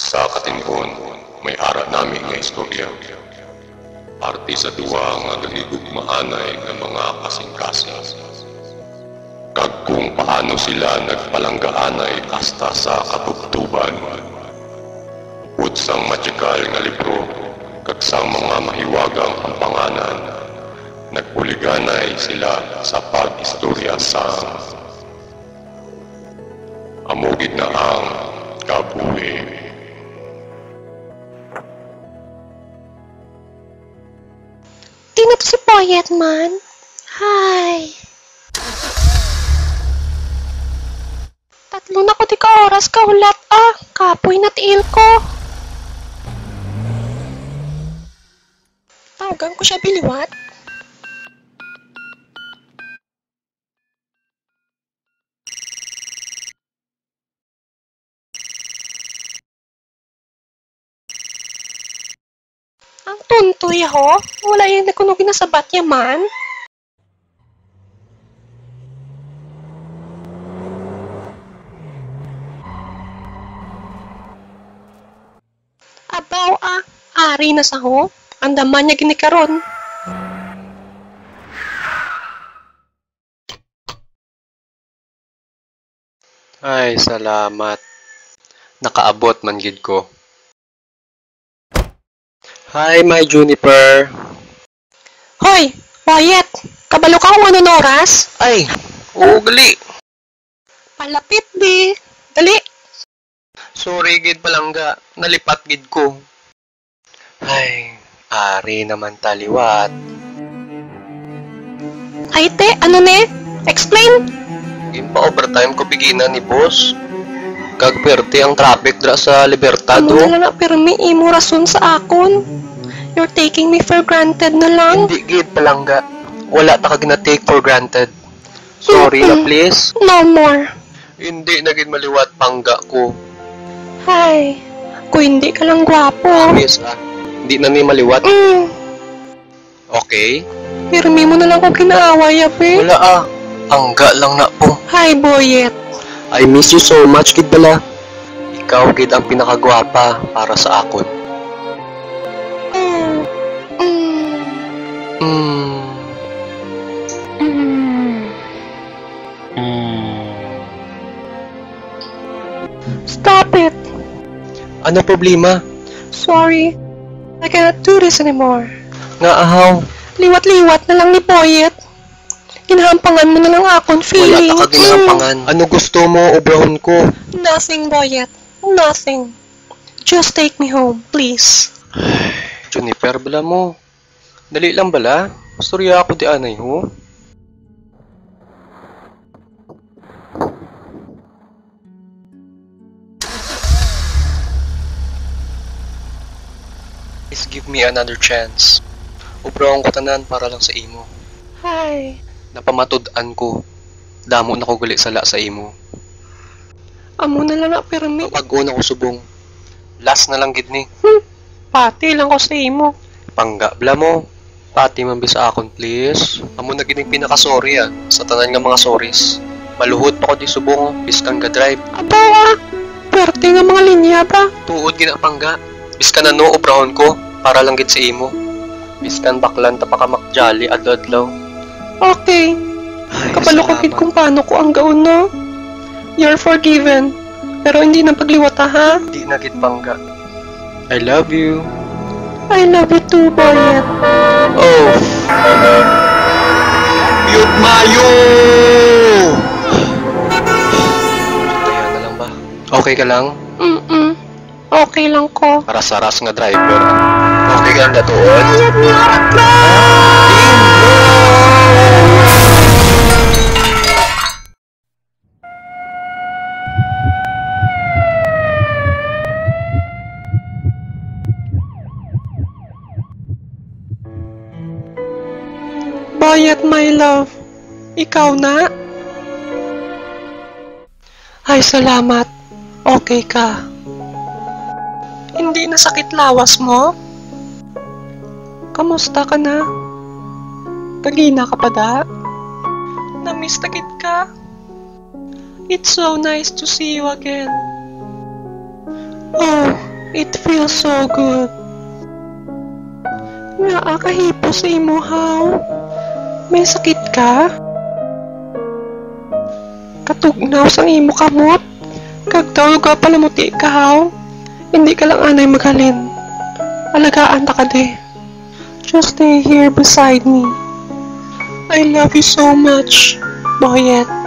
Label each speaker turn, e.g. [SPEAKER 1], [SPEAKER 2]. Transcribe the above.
[SPEAKER 1] Sa katinhon, may ara namin nga istorya. Parte sa duwa nga nagigugmaanay ng mga kasing-kasing. Kag kung paano sila nagpalanggaanay hasta sa katubtuban. Bukod sang matsikal nga libro, kag sang mga mahiwagang ampanganan, nagpuliganay sila sa pag-istorya sa amugid na ang kabuhi.
[SPEAKER 2] Di na to si Poyet man. Hi. Tatlo na ko di ka oras kaulat kapoy na tiil ko. Tawagan ko siya biliwat. Ang tuntoy ho. Wala yung nakunog na sa batya man. Abaw ari na sa ho. Andaman niya ginikaron.
[SPEAKER 3] Ay, salamat. Nakaabot man gid ko. Hi, my Juniper.
[SPEAKER 2] Hoy, Poyet. Kabalo ka kung anong oras?
[SPEAKER 3] Ay, gali.
[SPEAKER 2] Palapit di. Dali.
[SPEAKER 3] Sorry gid palangga. Nalipat gid ko. Ay, ari naman taliwat.
[SPEAKER 2] Ay te, ano ne? Explain.
[SPEAKER 3] Gimpa-overtime ko biginan ni boss. Kag perte ang traffic dra sa Libertad.
[SPEAKER 2] Amo na lang pirmi imo rason sa akon. You're taking me for granted na lang.
[SPEAKER 3] Hindi gid palangga. Wala ta kag na-take for granted. Sorry na please.
[SPEAKER 2] No more.
[SPEAKER 3] Hindi na gid maliwat pangga ko.
[SPEAKER 2] Ay, kung hindi ka lang gwapo.
[SPEAKER 3] Please hindi na ni maliwat. Okay?
[SPEAKER 2] Pirmi mo na lang kung kinaaway, ape.
[SPEAKER 3] Wala Angga lang na po.
[SPEAKER 2] Hi, Boyet.
[SPEAKER 3] I miss you so much, kid bala. Ikaw, kid, ang pinakagwapa para sa akon.
[SPEAKER 2] Stop it.
[SPEAKER 3] Ano problema?
[SPEAKER 2] Sorry. I cannot do this anymore.
[SPEAKER 3] Nga ahaw.
[SPEAKER 2] Liwat-liwat na lang ni Boyet. Ginahampangan mo na lang akong feelings.
[SPEAKER 3] Wala ta ka ginahampangan. Ano gusto mo, ubrahon ko?
[SPEAKER 2] Nothing, Boyet. Nothing. Just take me home, please.
[SPEAKER 3] Juniper, bala mo. Dali lang bala. Storya ako di anay ho. Please give me another chance. Ubrahon ko tanan para lang sa imo.
[SPEAKER 2] Hi.
[SPEAKER 3] Napamatud-an ko. Damo na ko gali sala sa imo.
[SPEAKER 2] Amo na lang na pirmi.
[SPEAKER 3] Kapag-una ko subong. Last na lang gid ni.
[SPEAKER 2] Pati lang ko sa imo.
[SPEAKER 3] Pangga bla mo. Pati man bisa akon please. Amo na gining pinaka-sorry sa tanan nga mga sorries. Maluhod pa ko di subong biskan ga drive.
[SPEAKER 2] Abaw perte nga mga linya ba?
[SPEAKER 3] Tuod gina pangga. Biskan na no obrahon ko para lang gid sa imo. Biskan baklan ta pa ka makjali adlaw-adlaw.
[SPEAKER 2] Okay. Kabalo ko kit kung paano ko ang gaon no. You're forgiven. Pero hindi na pagliwat ha?
[SPEAKER 3] Di na gid pangga. I love you.
[SPEAKER 2] I love you too, Boyet.
[SPEAKER 3] Oh. Yut mayo! Taya na lang ba? Okay ka lang?
[SPEAKER 2] Okay lang ko.
[SPEAKER 3] Saras-saras nga driver. Okay ka lang datuon?
[SPEAKER 2] Boyet nga ka! Boyet, my love. Ikaw na? Ay, salamat. Okay ka. Hindi na sakit lawas mo? Kamusta ka na? Kagina ka pa da? Namiss tagit ka? It's so nice to see you again. Oh, It feels so good. Nga kahipo sa imo, haw. May sakit ka? Katugnaw sang imo kamot. Kagtawag ka palamuti ka, haw. Hindi ka lang anay maghalin. Alagaan ta ka de. Just stay here beside me. I love you so much, Boyet.